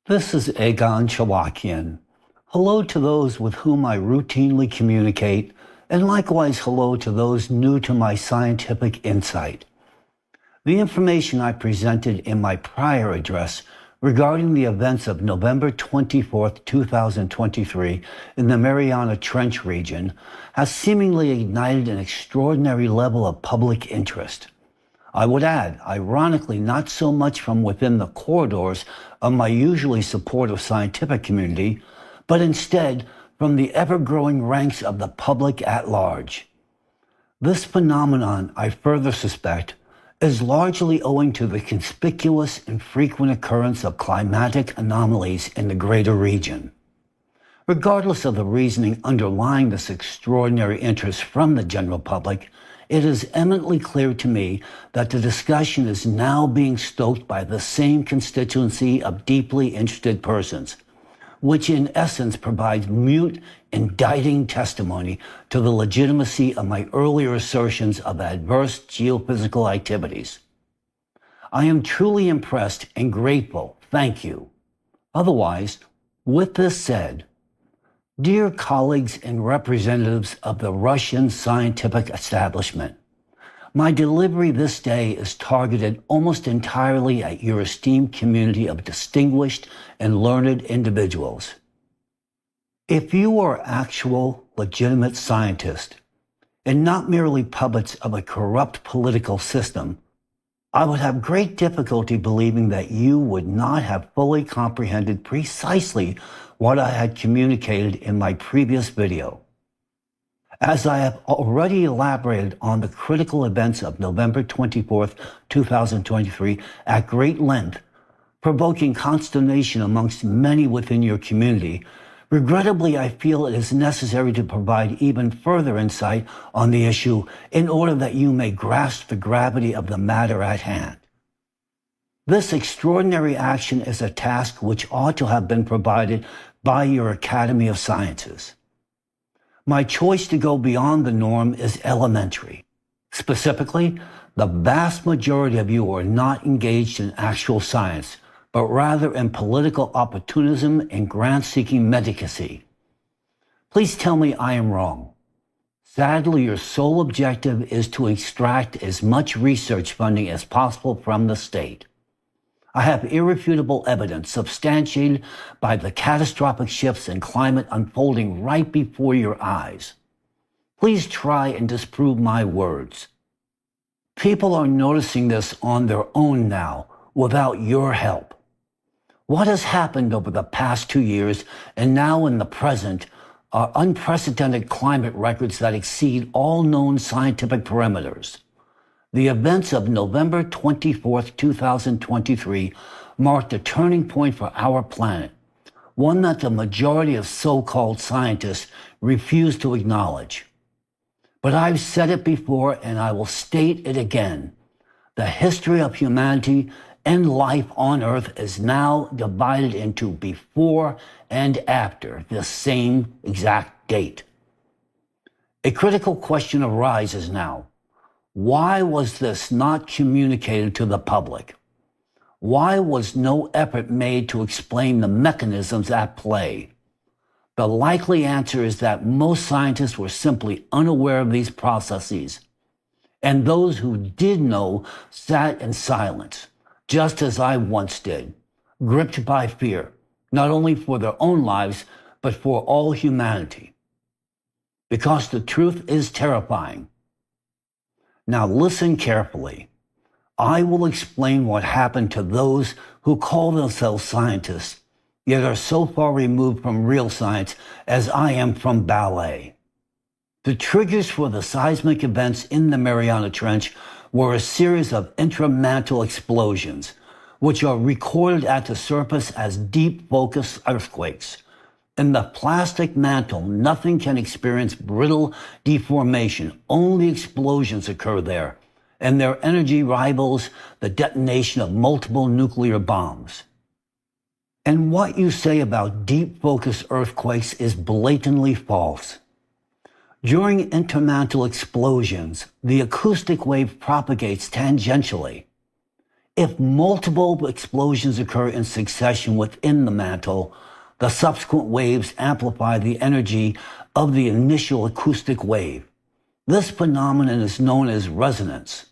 This is Egon Chawakian. Hello to those with whom I routinely communicate, and likewise hello to those new to my scientific insight. The information I presented in my prior address regarding the events of November 24, 2023 in the Mariana Trench region has seemingly ignited an extraordinary level of public interest. I would add, ironically, not so much from within the corridors of my usually supportive scientific community, but instead from the ever-growing ranks of the public at large. This phenomenon, I further suspect, is largely owing to the conspicuous and frequent occurrence of climatic anomalies in the greater region. Regardless of the reasoning underlying this extraordinary interest from the general public, it is eminently clear to me that the discussion is now being stoked by the same constituency of deeply interested persons, which in essence provides mute, indicting testimony to the legitimacy of my earlier assertions of adverse geophysical activities. I am truly impressed and grateful. Thank you. Otherwise, with this said, dear colleagues and representatives of the Russian scientific establishment, my delivery this day is targeted almost entirely at your esteemed community of distinguished and learned individuals. If you are actual, legitimate scientists, and not merely puppets of a corrupt political system, I would have great difficulty believing that you would not have fully comprehended precisely what I had communicated in my previous video. As I have already elaborated on the critical events of November 24, 2023 at great length, provoking consternation amongst many within your community, regrettably I feel it is necessary to provide even further insight on the issue in order that you may grasp the gravity of the matter at hand. This extraordinary action is a task which ought to have been provided by your Academy of Sciences. My choice to go beyond the norm is elementary. Specifically, the vast majority of you are not engaged in actual science, but rather in political opportunism and grant-seeking medicacy. Please tell me I am wrong. Sadly, your sole objective is to extract as much research funding as possible from the state. I have irrefutable evidence substantiated by the catastrophic shifts in climate unfolding right before your eyes. Please try and disprove my words. People are noticing this on their own now, without your help. What has happened over the past 2 years and now in the present are unprecedented climate records that exceed all known scientific parameters. The events of November 24, 2023 marked a turning point for our planet, one that the majority of so-called scientists refuse to acknowledge. But I've said it before and I will state it again. The history of humanity and life on Earth is now divided into before and after the same exact date. A critical question arises now. Why was this not communicated to the public? Why was no effort made to explain the mechanisms at play? The likely answer is that most scientists were simply unaware of these processes, and those who did know sat in silence, just as I once did, gripped by fear, not only for their own lives, but for all humanity. Because the truth is terrifying. Now listen carefully. I will explain what happened to those who call themselves scientists, yet are so far removed from real science as I am from ballet. The triggers for the seismic events in the Mariana Trench were a series of intramantle explosions, which are recorded at the surface as deep focus earthquakes. In the plastic mantle, nothing can experience brittle deformation. Only explosions occur there, and their energy rivals the detonation of multiple nuclear bombs. And what you say about deep focus earthquakes is blatantly false. During intermantle explosions, the acoustic wave propagates tangentially. If multiple explosions occur in succession within the mantle, the subsequent waves amplify the energy of the initial acoustic wave. This phenomenon is known as resonance.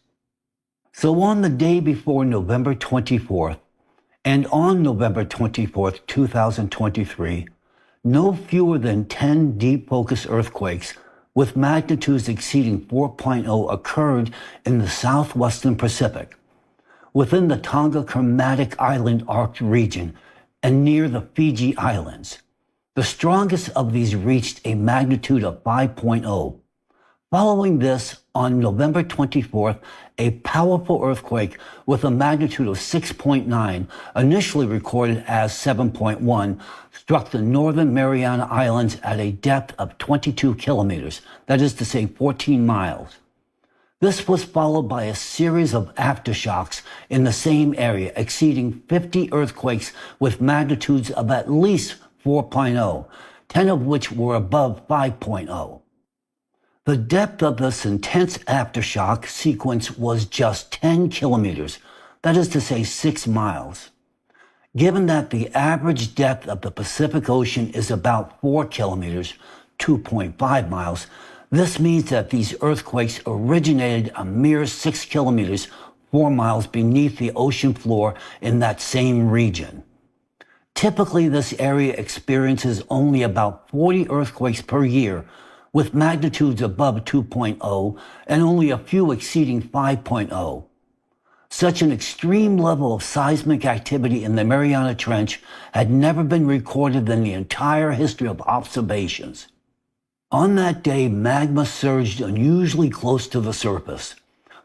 So on the day before November 24th, and on November 24th, 2023, no fewer than 10 deep focus earthquakes with magnitudes exceeding 4.0 occurred in the southwestern Pacific, within the Tonga Kermatic Island Arc region and near the Fiji Islands. The strongest of these reached a magnitude of 5.0. Following this, on November 24th, a powerful earthquake with a magnitude of 6.9, initially recorded as 7.1, struck the northern Mariana Islands at a depth of 22 kilometers, that is to say 14 miles. This was followed by a series of aftershocks in the same area, exceeding 50 earthquakes with magnitudes of at least 4.0, 10 of which were above 5.0. The depth of this intense aftershock sequence was just 10 kilometers, that is to say 6 miles. Given that the average depth of the Pacific Ocean is about 4 kilometers, 2.5 miles, this means that these earthquakes originated a mere 6 kilometers, 4 miles beneath the ocean floor in that same region. Typically, this area experiences only about 40 earthquakes per year, with magnitudes above 2.0 and only a few exceeding 5.0. Such an extreme level of seismic activity in the Mariana Trench had never been recorded in the entire history of observations. On that day, magma surged unusually close to the surface,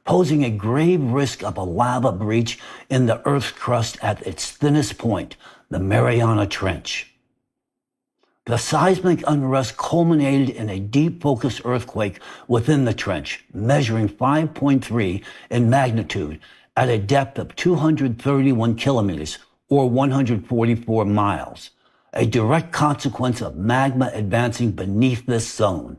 posing a grave risk of a lava breach in the Earth's crust at its thinnest point, the Mariana Trench. The seismic unrest culminated in a deep focus earthquake within the trench, measuring 5.3 in magnitude at a depth of 231 kilometers or 144 miles, a direct consequence of magma advancing beneath this zone.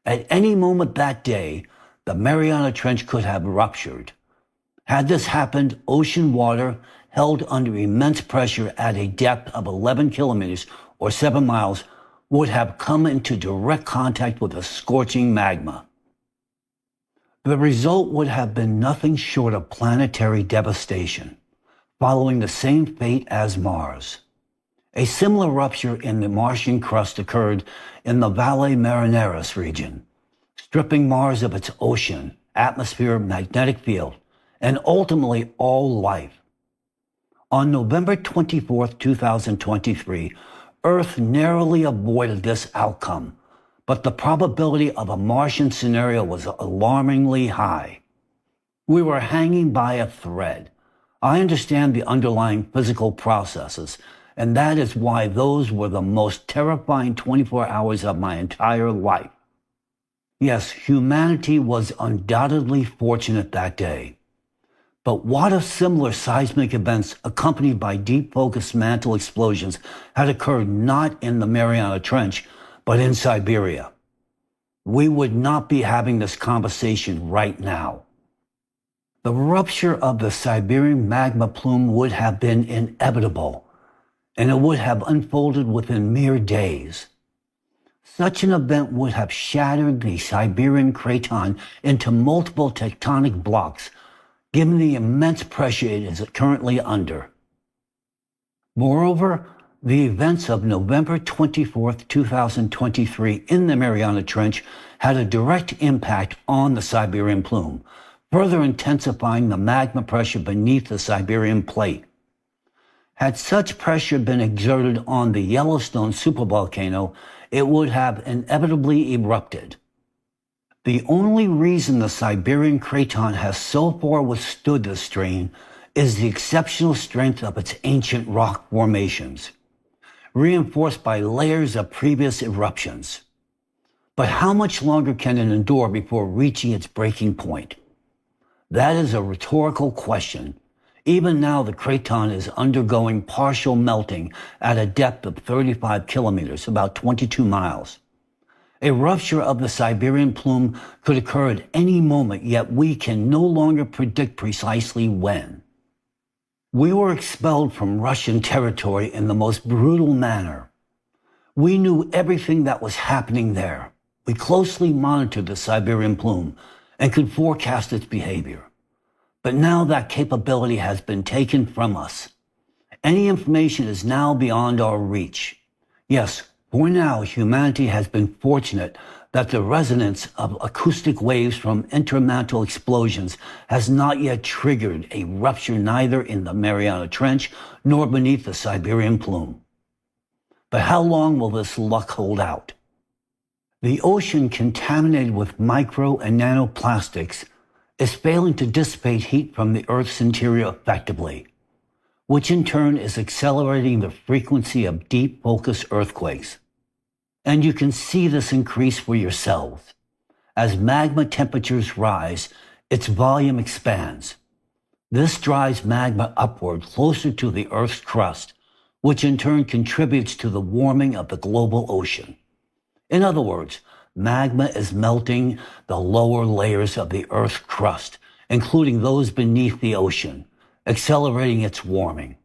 At any moment that day, the Mariana Trench could have ruptured. Had this happened, ocean water held under immense pressure at a depth of 11 kilometers or 7 miles would have come into direct contact with the scorching magma. The result would have been nothing short of planetary devastation, following the same fate as Mars. A similar rupture in the Martian crust occurred in the Valle Marineris region, stripping Mars of its ocean, atmosphere, magnetic field, and ultimately all life. On November 24, 2023, Earth narrowly avoided this outcome, but the probability of a Martian scenario was alarmingly high. We were hanging by a thread. I understand the underlying physical processes, and that is why those were the most terrifying 24 hours of my entire life. Yes, humanity was undoubtedly fortunate that day. But what if similar seismic events accompanied by deep focus mantle explosions had occurred not in the Mariana Trench, but in Siberia? We would not be having this conversation right now. The rupture of the Siberian magma plume would have been inevitable, and it would have unfolded within mere days. Such an event would have shattered the Siberian craton into multiple tectonic blocks, given the immense pressure it is currently under. Moreover, the events of November 24, 2023 in the Mariana Trench had a direct impact on the Siberian plume, further intensifying the magma pressure beneath the Siberian plate. Had such pressure been exerted on the Yellowstone supervolcano, it would have inevitably erupted. The only reason the Siberian craton has so far withstood the strain is the exceptional strength of its ancient rock formations, reinforced by layers of previous eruptions. But how much longer can it endure before reaching its breaking point? That is a rhetorical question. Even now, the craton is undergoing partial melting at a depth of 35 kilometers, about 22 miles. A rupture of the Siberian plume could occur at any moment, yet we can no longer predict precisely when. We were expelled from Russian territory in the most brutal manner. We knew everything that was happening there. We closely monitored the Siberian plume and could forecast its behavior. But now that capability has been taken from us. Any information is now beyond our reach. Yes, for now, humanity has been fortunate that the resonance of acoustic waves from intermantle explosions has not yet triggered a rupture neither in the Mariana Trench nor beneath the Siberian plume. But how long will this luck hold out? The ocean, contaminated with micro and nanoplastics, is failing to dissipate heat from the Earth's interior effectively, which in turn is accelerating the frequency of deep focus earthquakes. And you can see this increase for yourselves. As magma temperatures rise, its volume expands. This drives magma upward closer to the Earth's crust, which in turn contributes to the warming of the global ocean. In other words, magma is melting the lower layers of the Earth's crust, including those beneath the ocean, accelerating its warming.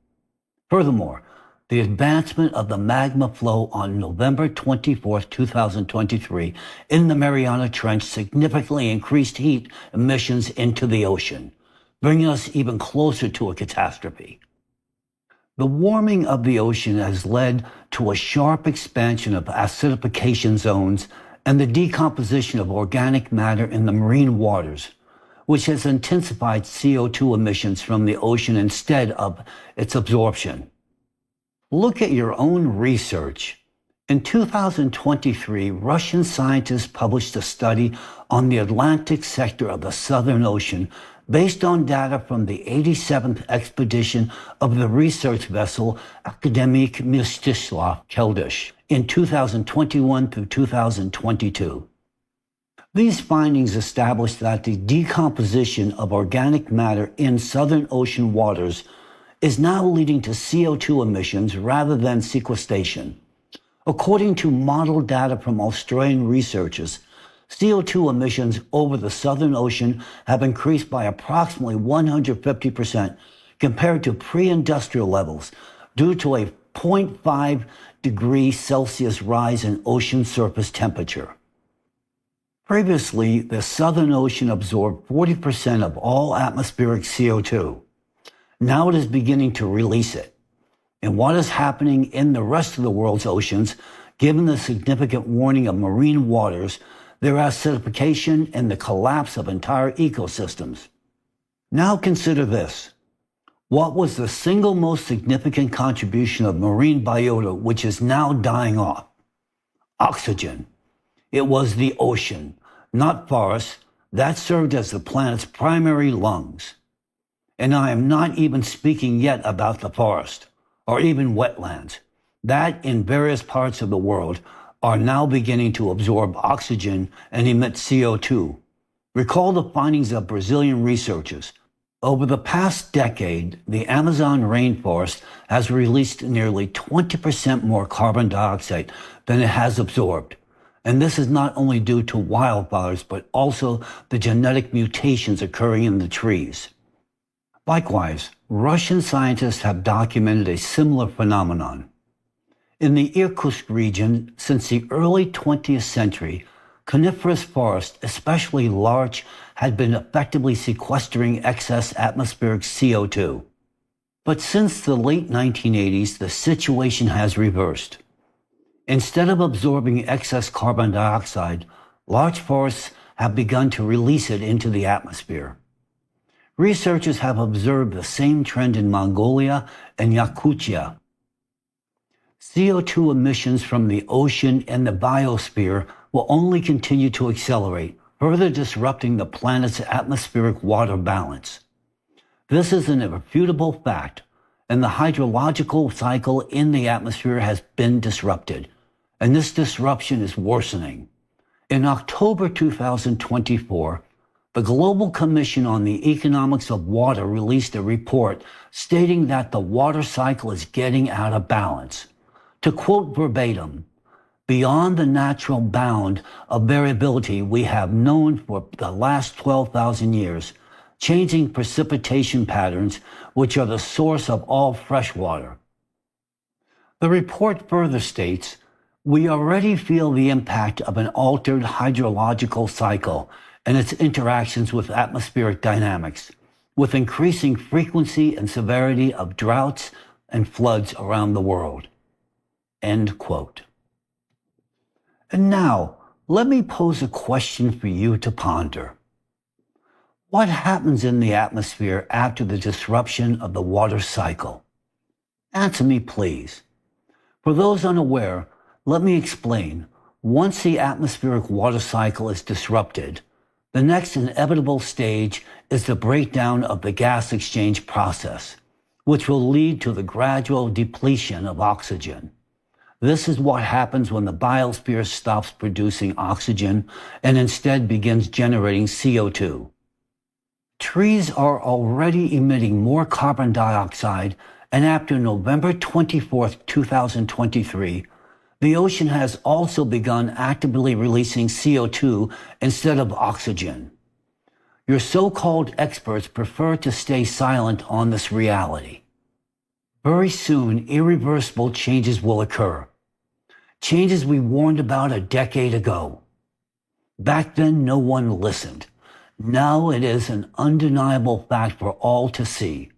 Furthermore, the advancement of the magma flow on November 24, 2023, in the Mariana Trench significantly increased heat emissions into the ocean, bringing us even closer to a catastrophe. The warming of the ocean has led to a sharp expansion of acidification zones and the decomposition of organic matter in the marine waters, which has intensified CO2 emissions from the ocean instead of its absorption. Look at your own research. In 2023, Russian scientists published a study on the Atlantic sector of the Southern Ocean based on data from the 87th expedition of the research vessel Akademik Mstislav Keldysh in 2021 through 2022. These findings established that the decomposition of organic matter in Southern Ocean waters is now leading to CO2 emissions rather than sequestration. According to model data from Australian researchers, CO2 emissions over the Southern Ocean have increased by approximately 150% compared to pre-industrial levels due to a 0.5 degrees Celsius rise in ocean surface temperature. Previously, the Southern Ocean absorbed 40% of all atmospheric CO2. Now it is beginning to release it. And what is happening in the rest of the world's oceans, given the significant warming of marine waters, their acidification, and the collapse of entire ecosystems? Now consider this. What was the single most significant contribution of marine biota which is now dying off? Oxygen. It was the ocean, not forests, that served as the planet's primary lungs. And I am not even speaking yet about the forest, or even wetlands, that in various parts of the world are now beginning to absorb oxygen and emit CO2. Recall the findings of Brazilian researchers. Over the past decade, the Amazon rainforest has released nearly 20% more carbon dioxide than it has absorbed. And this is not only due to wildfires, but also the genetic mutations occurring in the trees. Likewise, Russian scientists have documented a similar phenomenon. In the Irkutsk region, since the early 20th century, coniferous forests, especially larch, had been effectively sequestering excess atmospheric CO2. But since the late 1980s, the situation has reversed. Instead of absorbing excess carbon dioxide, large forests have begun to release it into the atmosphere. Researchers have observed the same trend in Mongolia and Yakutia. CO2 emissions from the ocean and the biosphere will only continue to accelerate, further disrupting the planet's atmospheric water balance. This is an irrefutable fact, and the hydrological cycle in the atmosphere has been disrupted, and this disruption is worsening. In October 2024, the Global Commission on the Economics of Water released a report stating that the water cycle is getting out of balance. To quote verbatim, beyond the natural bound of variability we have known for the last 12,000 years, changing precipitation patterns which are the source of all fresh water. The report further states, we already feel the impact of an altered hydrological cycle and its interactions with atmospheric dynamics, with increasing frequency and severity of droughts and floods around the world. End quote. And now, let me pose a question for you to ponder. What happens in the atmosphere after the disruption of the water cycle? Answer me, please. For those unaware, let me explain. Once the atmospheric water cycle is disrupted, the next inevitable stage is the breakdown of the gas exchange process, which will lead to the gradual depletion of oxygen. This is what happens when the biosphere stops producing oxygen and instead begins generating CO2. Trees are already emitting more carbon dioxide, and after November 24, 2023, the ocean has also begun actively releasing CO2 instead of oxygen. Your so-called experts prefer to stay silent on this reality. Very soon, irreversible changes will occur. Changes we warned about a decade ago. Back then, no one listened. Now it is an undeniable fact for all to see.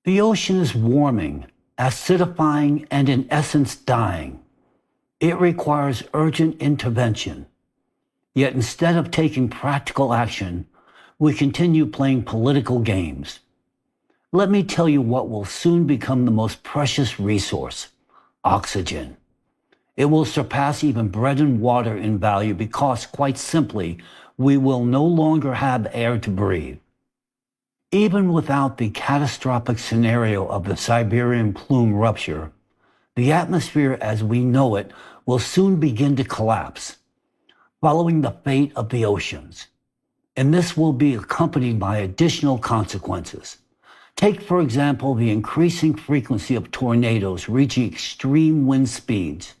The ocean is warming, acidifying, and in essence dying. It requires urgent intervention. Yet instead of taking practical action, we continue playing political games. Let me tell you what will soon become the most precious resource: oxygen. It will surpass even bread and water in value because, quite simply, we will no longer have air to breathe. Even without the catastrophic scenario of the Siberian plume rupture, the atmosphere as we know it will soon begin to collapse, following the fate of the oceans. And this will be accompanied by additional consequences. Take, for example, the increasing frequency of tornadoes reaching extreme wind speeds.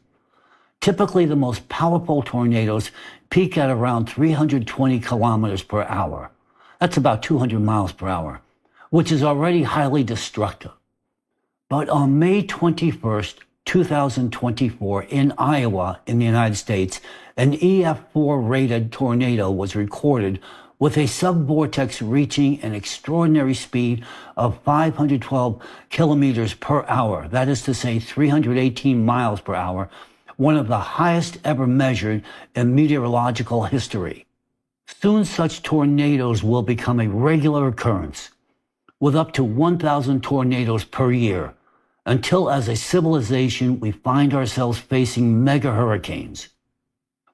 Typically, the most powerful tornadoes peak at around 320 kilometers per hour. That's about 200 miles per hour, which is already highly destructive. But on May 21st, 2024, in Iowa, in the United States, an EF4 rated tornado was recorded with a subvortex reaching an extraordinary speed of 512 kilometers per hour. That is to say, 318 miles per hour, one of the highest ever measured in meteorological history. Soon such tornadoes will become a regular occurrence, with up to 1,000 tornadoes per year, until as a civilization we find ourselves facing mega hurricanes.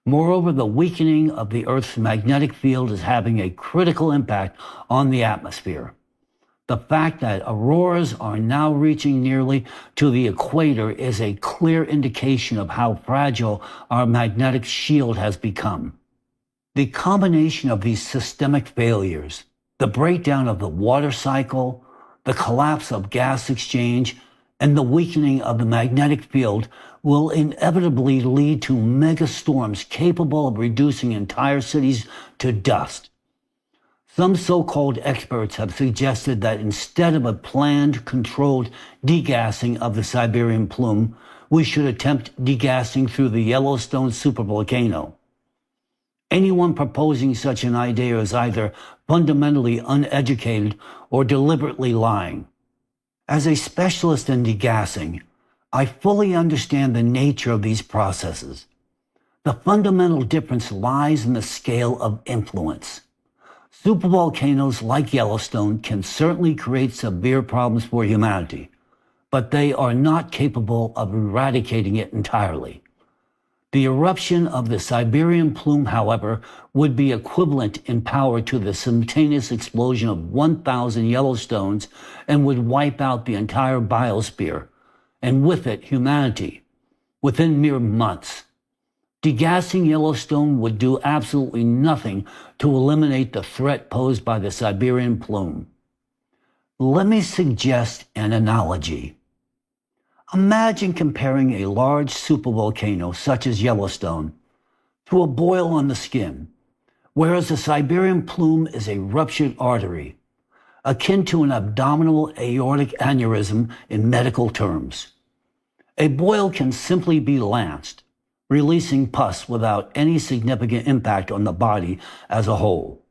Moreover, the weakening of the Earth's magnetic field is having a critical impact on the atmosphere. The fact that auroras are now reaching nearly to the equator is a clear indication of how fragile our magnetic shield has become. The combination of these systemic failures, the breakdown of the water cycle, the collapse of gas exchange, and the weakening of the magnetic field will inevitably lead to megastorms capable of reducing entire cities to dust. Some so-called experts have suggested that instead of a planned, controlled degassing of the Siberian plume, we should attempt degassing through the Yellowstone supervolcano. Anyone proposing such an idea is either fundamentally uneducated or deliberately lying. As a specialist in degassing, I fully understand the nature of these processes. The fundamental difference lies in the scale of influence. Supervolcanoes like Yellowstone can certainly create severe problems for humanity, but they are not capable of eradicating it entirely. The eruption of the Siberian plume, however, would be equivalent in power to the simultaneous explosion of 1,000 Yellowstones and would wipe out the entire biosphere, and with it, humanity, within mere months. Degassing Yellowstone would do absolutely nothing to eliminate the threat posed by the Siberian plume. Let me suggest an analogy. Imagine comparing a large supervolcano such as Yellowstone to a boil on the skin, whereas the Siberian plume is a ruptured artery, akin to an abdominal aortic aneurysm in medical terms. A boil can simply be lanced, releasing pus without any significant impact on the body as a whole.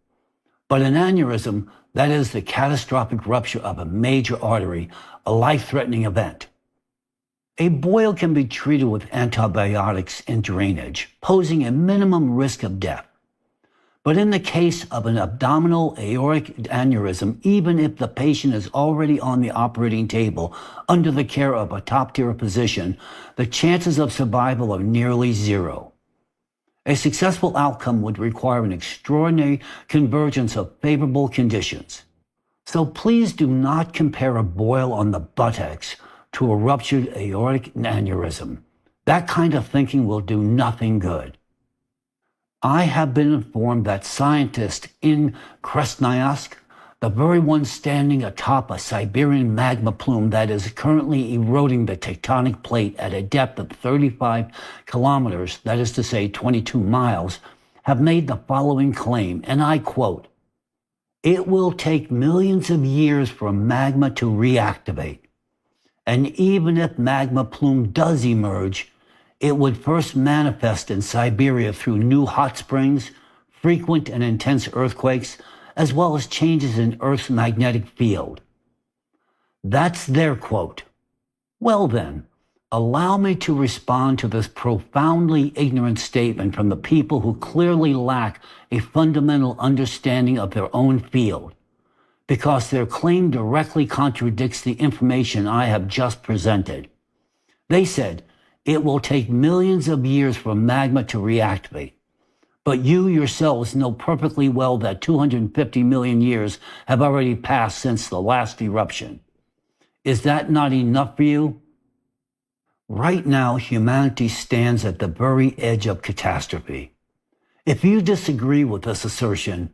But an aneurysm, that is the catastrophic rupture of a major artery, a life-threatening event. A boil can be treated with antibiotics and drainage, posing a minimum risk of death. But in the case of an abdominal aortic aneurysm, even if the patient is already on the operating table under the care of a top-tier physician, the chances of survival are nearly zero. A successful outcome would require an extraordinary convergence of favorable conditions. So please do not compare a boil on the buttocks to a ruptured aortic aneurysm. That kind of thinking will do nothing good. I have been informed that scientists in Krasnoyarsk, the very one standing atop a Siberian magma plume that is currently eroding the tectonic plate at a depth of 35 kilometers, that is to say 22 miles, have made the following claim, and I quote, "It will take millions of years for magma to reactivate. And even if magma plume does emerge, it would first manifest in Siberia through new hot springs, frequent and intense earthquakes, as well as changes in Earth's magnetic field." That's their quote. Well then, allow me to respond to this profoundly ignorant statement from the people who clearly lack a fundamental understanding of their own field, because their claim directly contradicts the information I have just presented. They said, it will take millions of years for magma to reactivate. But you yourselves know perfectly well that 250 million years have already passed since the last eruption. Is that not enough for you? Right now, humanity stands at the very edge of catastrophe. If you disagree with this assertion,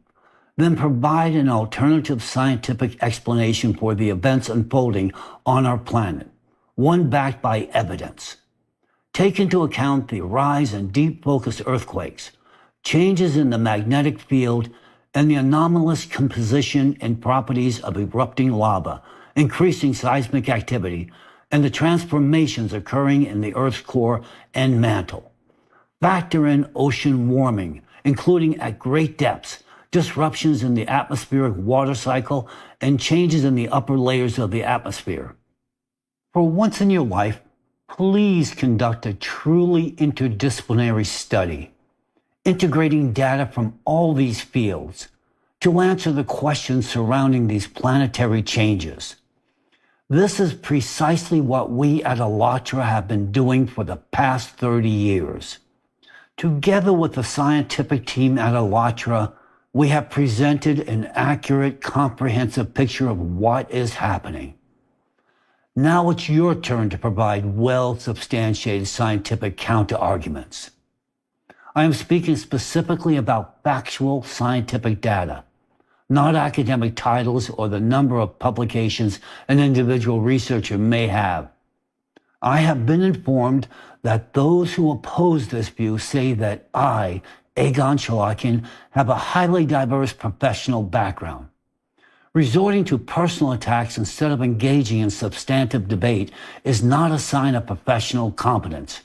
then provide an alternative scientific explanation for the events unfolding on our planet, one backed by evidence. Take into account the rise in deep-focused earthquakes, changes in the magnetic field, and the anomalous composition and properties of erupting lava, increasing seismic activity, and the transformations occurring in the Earth's core and mantle. Factor in ocean warming, including at great depths, disruptions in the atmospheric water cycle, and changes in the upper layers of the atmosphere. For once in your life, please conduct a truly interdisciplinary study, integrating data from all these fields to answer the questions surrounding these planetary changes. This is precisely what we at ALLATRA have been doing for the past 30 years. Together with the scientific team at ALLATRA, we have presented an accurate, comprehensive picture of what is happening. Now it's your turn to provide well-substantiated scientific counter-arguments. I am speaking specifically about factual scientific data, not academic titles or the number of publications an individual researcher may have. I have been informed that those who oppose this view say that I, Egon Shalakian, have a highly diverse professional background. Resorting to personal attacks instead of engaging in substantive debate is not a sign of professional competence.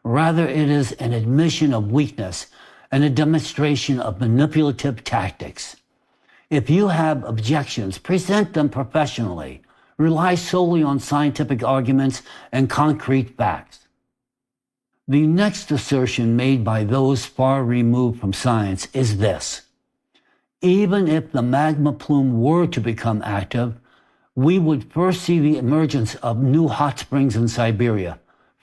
Rather, it is an admission of weakness and a demonstration of manipulative tactics. If you have objections, present them professionally. Rely solely on scientific arguments and concrete facts. The next assertion made by those far removed from science is this. Even if the magma plume were to become active, we would first see the emergence of new hot springs in Siberia,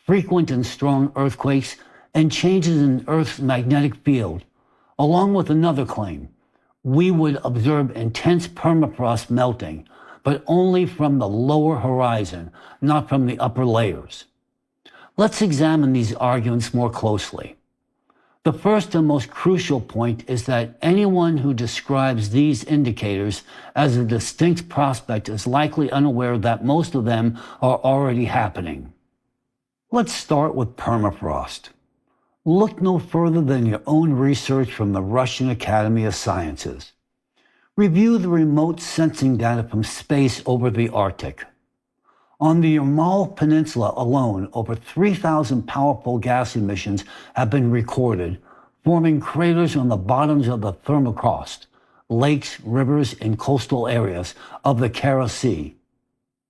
frequent and strong earthquakes, and changes in Earth's magnetic field. Along with another claim, we would observe intense permafrost melting, but only from the lower horizon, not from the upper layers. Let's examine these arguments more closely. The first and most crucial point is that anyone who describes these indicators as a distinct prospect is likely unaware that most of them are already happening. Let's start with permafrost. Look no further than your own research from the Russian Academy of Sciences. Review the remote sensing data from space over the Arctic. On the Yamal Peninsula alone, over 3,000 powerful gas emissions have been recorded, forming craters on the bottoms of the thermokarst, lakes, rivers, and coastal areas of the Kara Sea.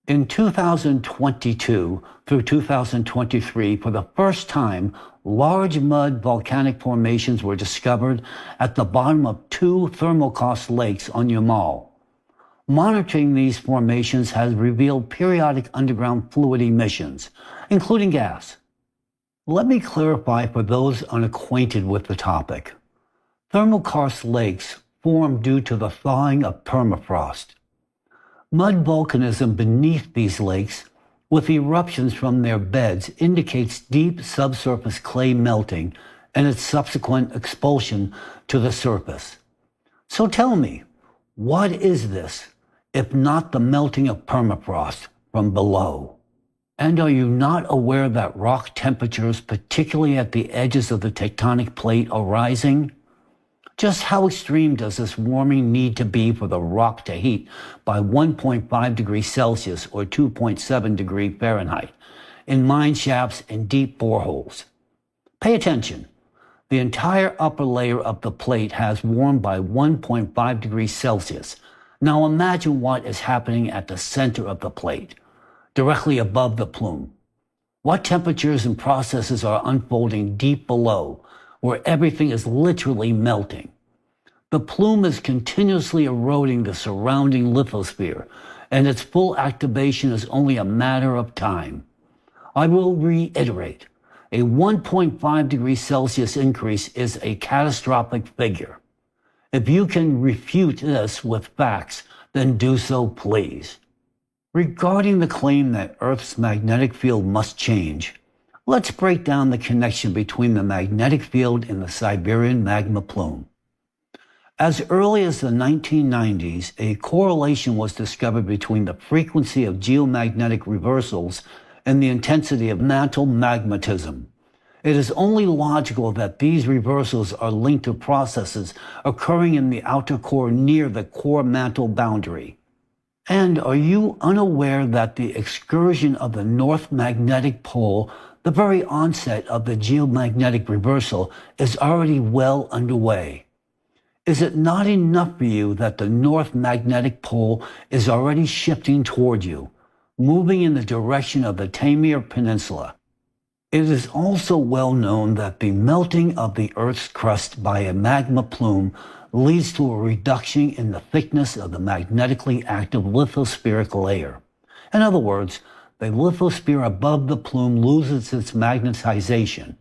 In 2022 through 2023, for the first time, large mud volcanic formations were discovered at the bottom of two thermokarst lakes on Yamal. Monitoring these formations has revealed periodic underground fluid emissions, including gas. Let me clarify for those unacquainted with the topic. Thermokarst lakes form due to the thawing of permafrost. Mud volcanism beneath these lakes, with eruptions from their beds, indicates deep subsurface clay melting and its subsequent expulsion to the surface. So tell me, what is this, if not the melting of permafrost from below? And are you not aware that rock temperatures, particularly at the edges of the tectonic plate, are rising? Just how extreme does this warming need to be for the rock to heat by 1.5 degrees Celsius or 2.7 degrees Fahrenheit in mine shafts and deep boreholes? Pay attention. The entire upper layer of the plate has warmed by 1.5 degrees Celsius. Now imagine what is happening at the center of the plate, directly above the plume. What temperatures and processes are unfolding deep below, where everything is literally melting? The plume is continuously eroding the surrounding lithosphere, and its full activation is only a matter of time. I will reiterate, a 1.5 degrees Celsius increase is a catastrophic figure. If you can refute this with facts, then do so, please. Regarding the claim that Earth's magnetic field must change, let's break down the connection between the magnetic field and the Siberian magma plume. As early as the 1990s, a correlation was discovered between the frequency of geomagnetic reversals and the intensity of mantle magmatism. It is only logical that these reversals are linked to processes occurring in the outer core near the core mantle boundary. And are you unaware that the excursion of the North Magnetic Pole, the very onset of the geomagnetic reversal, is already well underway? Is it not enough for you that the North Magnetic Pole is already shifting toward you, moving in the direction of the Taimyr Peninsula? It is also well known that the melting of the Earth's crust by a magma plume leads to a reduction in the thickness of the magnetically active lithospheric layer. In other words, the lithosphere above the plume loses its magnetization.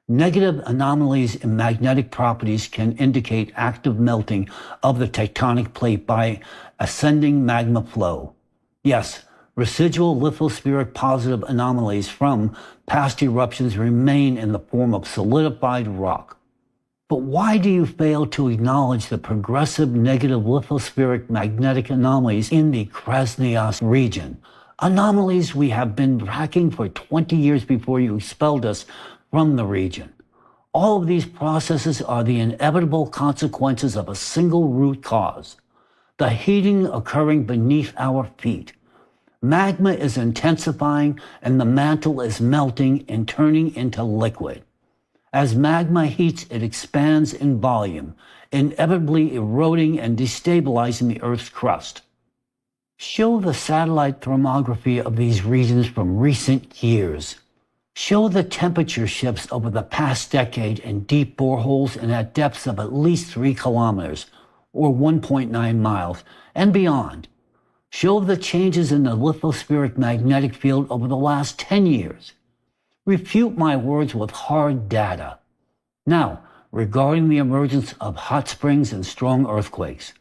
Negative anomalies in magnetic properties can indicate active melting of the tectonic plate by ascending magma flow. Yes, residual lithospheric positive anomalies from past eruptions remain in the form of solidified rock. But why do you fail to acknowledge the progressive negative lithospheric magnetic anomalies in the Krasnoyarsk region? Anomalies we have been tracking for 20 years before you expelled us from the region. All of these processes are the inevitable consequences of a single root cause: the heating occurring beneath our feet. Magma is intensifying and the mantle is melting and turning into liquid. As magma heats, it expands in volume, inevitably eroding and destabilizing the Earth's crust. Show the satellite thermography of these regions from recent years. Show the temperature shifts over the past decade in deep boreholes and at depths of at least 3 kilometers, or 1.9 miles, and beyond. Show the changes in the lithospheric magnetic field over the last 10 years. Refute my words with hard data. Now, regarding the emergence of hot springs and strong earthquakes,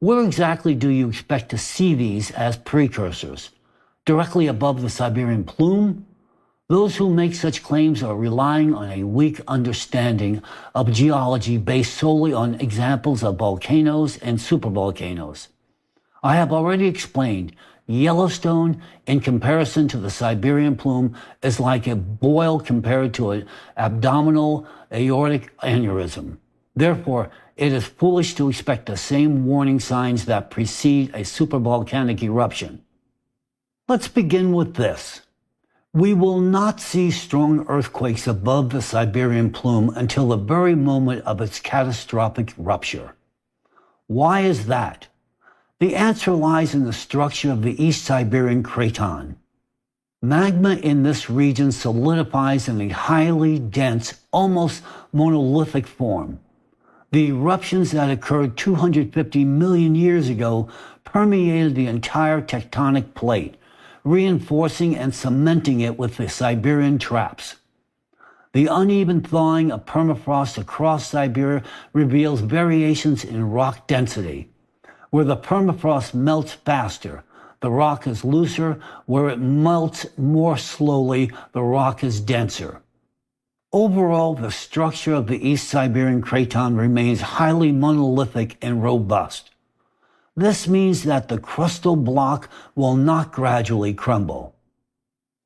where exactly do you expect to see these as precursors? Directly above the Siberian plume? Those who make such claims are relying on a weak understanding of geology based solely on examples of volcanoes and supervolcanoes. I have already explained, Yellowstone, in comparison to the Siberian plume, is like a boil compared to an abdominal aortic aneurysm. Therefore, it is foolish to expect the same warning signs that precede a supervolcanic eruption. Let's begin with this. We will not see strong earthquakes above the Siberian plume until the very moment of its catastrophic rupture. Why is that? The answer lies in the structure of the East Siberian Craton. Magma in this region solidifies in a highly dense, almost monolithic form. The eruptions that occurred 250 million years ago permeated the entire tectonic plate, reinforcing and cementing it with the Siberian traps. The uneven thawing of permafrost across Siberia reveals variations in rock density. Where the permafrost melts faster, the rock is looser. Where it melts more slowly, the rock is denser. Overall, the structure of the East Siberian Craton remains highly monolithic and robust. This means that the crustal block will not gradually crumble.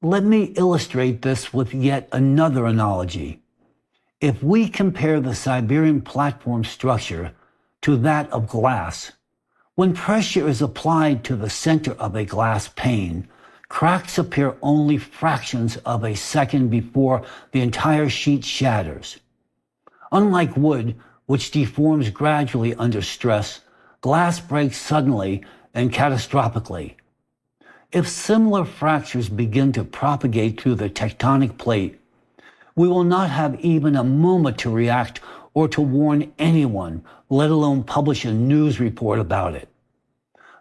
Let me illustrate this with yet another analogy. If we compare the Siberian platform structure to that of glass, when pressure is applied to the center of a glass pane, cracks appear only fractions of a second before the entire sheet shatters. Unlike wood, which deforms gradually under stress, glass breaks suddenly and catastrophically. If similar fractures begin to propagate through the tectonic plate, we will not have even a moment to react or to warn anyone, let alone publish a news report about it.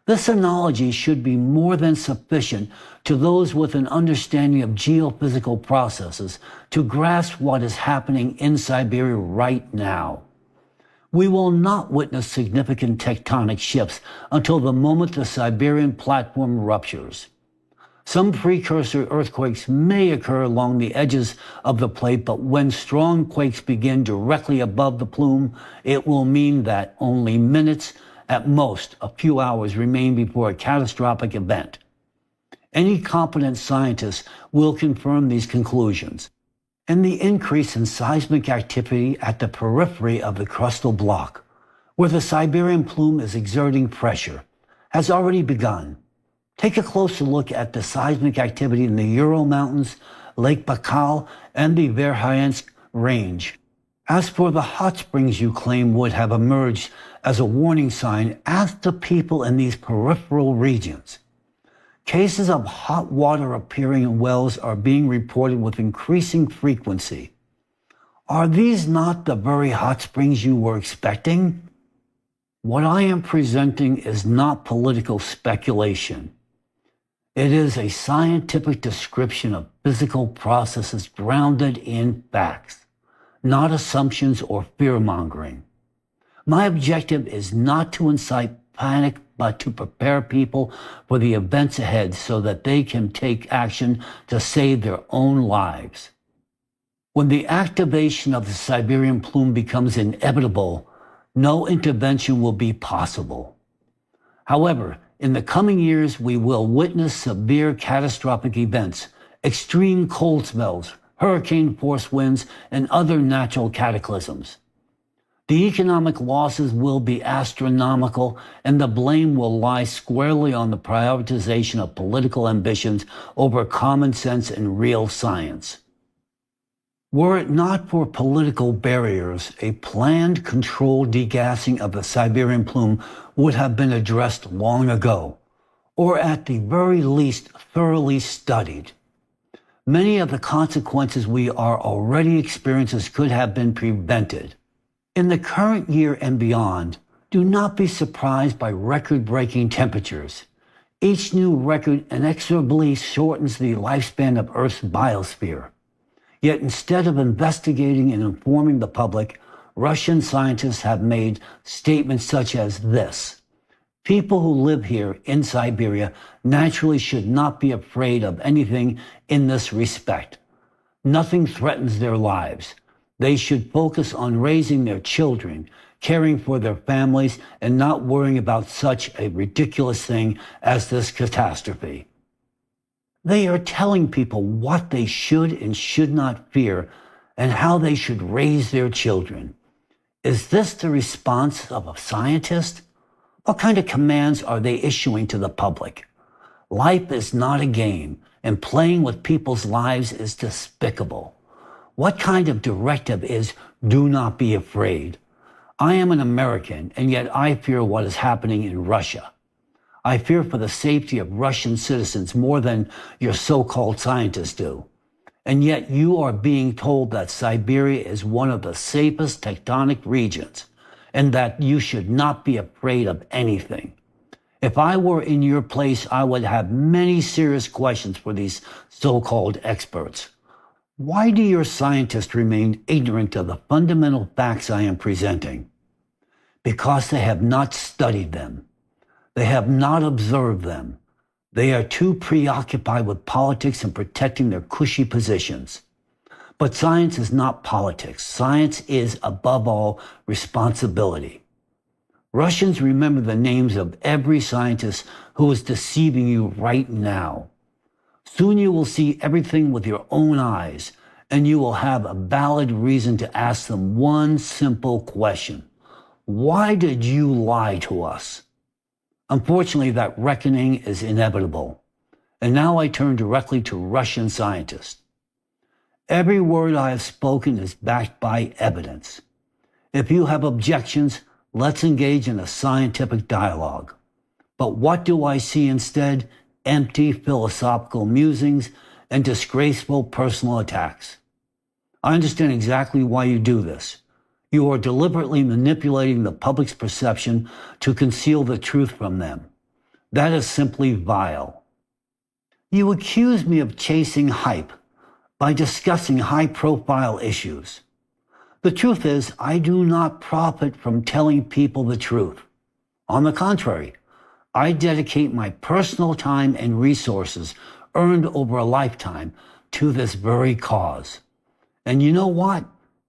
This analogy should be more than sufficient to those with an understanding of geophysical processes to grasp what is happening in Siberia right now. We will not witness significant tectonic shifts until the moment the Siberian platform ruptures. Some precursor earthquakes may occur along the edges of the plate, but when strong quakes begin directly above the plume, it will mean that only minutes, at most a few hours, remain before a catastrophic event. Any competent scientist will confirm these conclusions. And the increase in seismic activity at the periphery of the crustal block, where the Siberian plume is exerting pressure, has already begun. Take a closer look at the seismic activity in the Ural Mountains, Lake Baikal, and the Verkhoyansk Range. As for the hot springs you claim would have emerged as a warning sign, ask the people in these peripheral regions. Cases of hot water appearing in wells are being reported with increasing frequency. Are these not the very hot springs you were expecting? What I am presenting is not political speculation. It is a scientific description of physical processes grounded in facts, not assumptions or fear-mongering. My objective is not to incite panic, but to prepare people for the events ahead so that they can take action to save their own lives. When the activation of the Siberian plume becomes inevitable, no intervention will be possible. However, in the coming years, we will witness severe catastrophic events, extreme cold spells, hurricane-force winds, and other natural cataclysms. The economic losses will be astronomical, and the blame will lie squarely on the prioritization of political ambitions over common sense and real science. Were it not for political barriers, a planned, controlled degassing of the Siberian plume would have been addressed long ago, or at the very least thoroughly studied. Many of the consequences we are already experiencing could have been prevented. In the current year and beyond, do not be surprised by record-breaking temperatures. Each new record inexorably shortens the lifespan of Earth's biosphere. Yet instead of investigating and informing the public, Russian scientists have made statements such as this: people who live here in Siberia naturally should not be afraid of anything in this respect. Nothing threatens their lives. They should focus on raising their children, caring for their families, and not worrying about such a ridiculous thing as this catastrophe. They are telling people what they should and should not fear and how they should raise their children. Is this the response of a scientist? What kind of commands are they issuing to the public? Life is not a game, and playing with people's lives is despicable. What kind of directive is do not be afraid? I am an American, and yet I fear what is happening in Russia. I fear for the safety of Russian citizens more than your so-called scientists do. And yet you are being told that Siberia is one of the safest tectonic regions and that you should not be afraid of anything. If I were in your place, I would have many serious questions for these so-called experts. Why do your scientists remain ignorant of the fundamental facts I am presenting? Because they have not studied them. They have not observed them. They are too preoccupied with politics and protecting their cushy positions. But science is not politics. Science is, above all, responsibility. Russians, remember the names of every scientist who is deceiving you right now. Soon you will see everything with your own eyes, and you will have a valid reason to ask them one simple question. Why did you lie to us? Unfortunately, that reckoning is inevitable. And now I turn directly to Russian scientists. Every word I have spoken is backed by evidence. If you have objections, let's engage in a scientific dialogue. But what do I see instead? Empty philosophical musings and disgraceful personal attacks. I understand exactly why you do this. You are deliberately manipulating the public's perception to conceal the truth from them. That is simply vile. You accuse me of chasing hype by discussing high-profile issues. The truth is, I do not profit from telling people the truth. On the contrary, I dedicate my personal time and resources earned over a lifetime to this very cause. And you know what?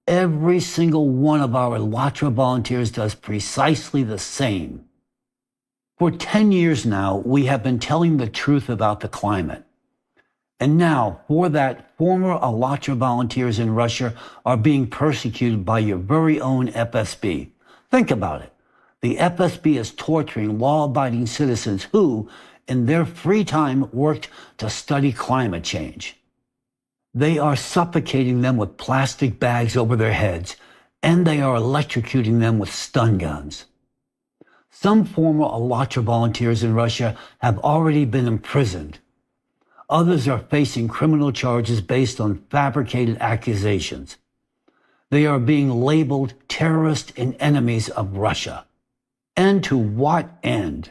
Every single one of our LATRA volunteers does precisely the same. For 10 years now, we have been telling the truth about the climate. And now, for that, former LATRA volunteers in Russia are being persecuted by your very own FSB. Think about it. The FSB is torturing law-abiding citizens who, in their free time, worked to study climate change. They are suffocating them with plastic bags over their heads, and they are electrocuting them with stun guns. Some former LATRA volunteers in Russia have already been imprisoned. Others are facing criminal charges based on fabricated accusations. They are being labeled terrorists and enemies of Russia. And to what end?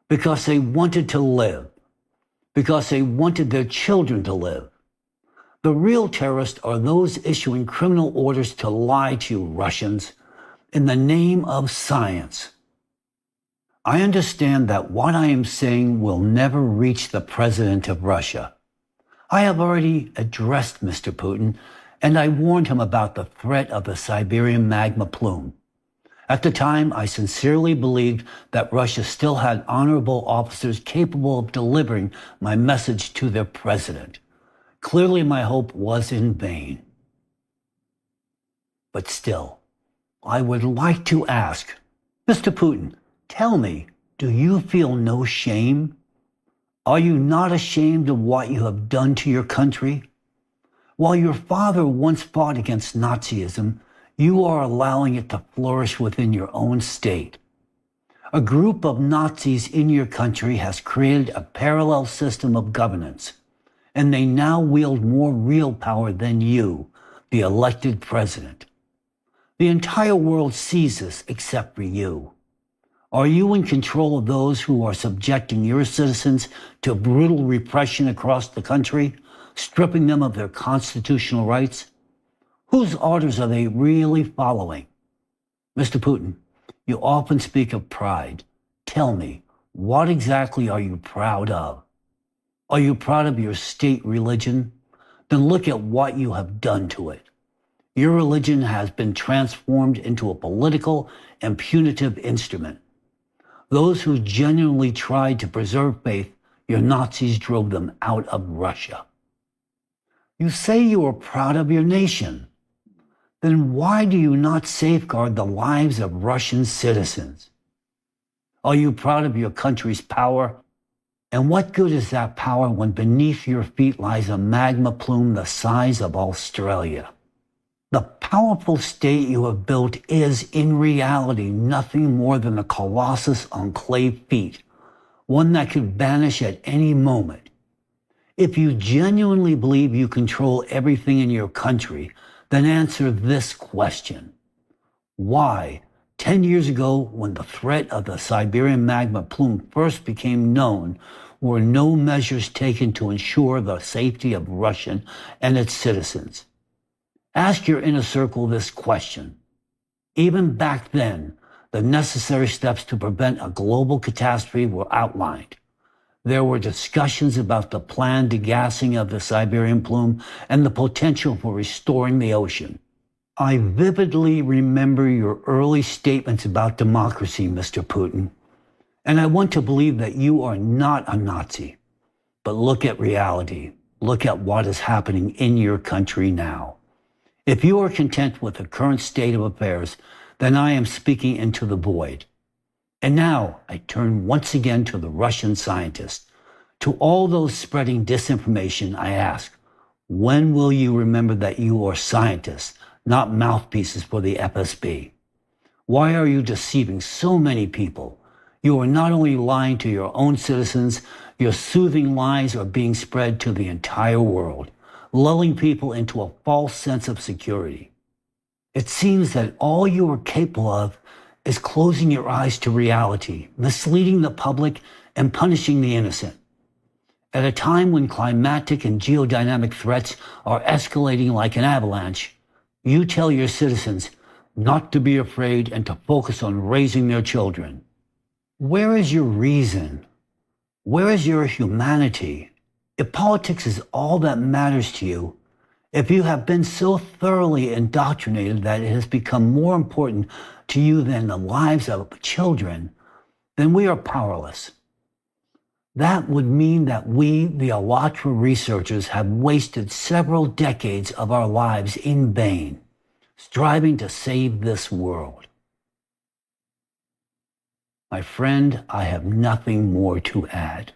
Because they wanted to live. Because they wanted their children to live. The real terrorists are those issuing criminal orders to lie to you, Russians, in the name of science. I understand that what I am saying will never reach the president of Russia. I have already addressed Mr. Putin, and I warned him about the threat of the Siberian magma plume. At the time, I sincerely believed that Russia still had honorable officers capable of delivering my message to their president. Clearly, my hope was in vain. But still, I would like to ask, Mr. Putin, tell me, do you feel no shame? Are you not ashamed of what you have done to your country? While your father once fought against Nazism, you are allowing it to flourish within your own state. A group of Nazis in your country has created a parallel system of governance, and they now wield more real power than you, the elected president. The entire world sees this except for you. Are you in control of those who are subjecting your citizens to brutal repression across the country, stripping them of their constitutional rights? Whose orders are they really following? Mr. Putin, you often speak of pride. Tell me, what exactly are you proud of? Are you proud of your state religion? Then look at what you have done to it. Your religion has been transformed into a political and punitive instrument. Those who genuinely tried to preserve faith, your Nazis drove them out of Russia. You say you are proud of your nation. Then why do you not safeguard the lives of Russian citizens? Are you proud of your country's power? And what good is that power when beneath your feet lies a magma plume the size of Australia? The powerful state you have built is, in reality, nothing more than a colossus on clay feet, one that could vanish at any moment. If you genuinely believe you control everything in your country, then answer this question. Why, 10 years ago, when the threat of the Siberian magma plume first became known, were no measures taken to ensure the safety of Russia and its citizens? Ask your inner circle this question. Even back then, the necessary steps to prevent a global catastrophe were outlined. There were discussions about the planned degassing of the Siberian plume and the potential for restoring the ocean. I vividly remember your early statements about democracy, Mr. Putin, and I want to believe that you are not a Nazi. But look at reality. Look at what is happening in your country now. If you are content with the current state of affairs, then I am speaking into the void. And now I turn once again to the Russian scientists. To all those spreading disinformation, I ask, when will you remember that you are scientists, not mouthpieces for the FSB? Why are you deceiving so many people? You are not only lying to your own citizens, your soothing lies are being spread to the entire world, lulling people into a false sense of security. It seems that all you are capable of is closing your eyes to reality, misleading the public, and punishing the innocent. At a time when climatic and geodynamic threats are escalating like an avalanche, you tell your citizens not to be afraid and to focus on raising their children. Where is your reason? Where is your humanity? If politics is all that matters to you, if you have been so thoroughly indoctrinated that it has become more important to you than the lives of children, then we are powerless. That would mean that we, the Alatra researchers, have wasted several decades of our lives in vain, striving to save this world. My friend, I have nothing more to add.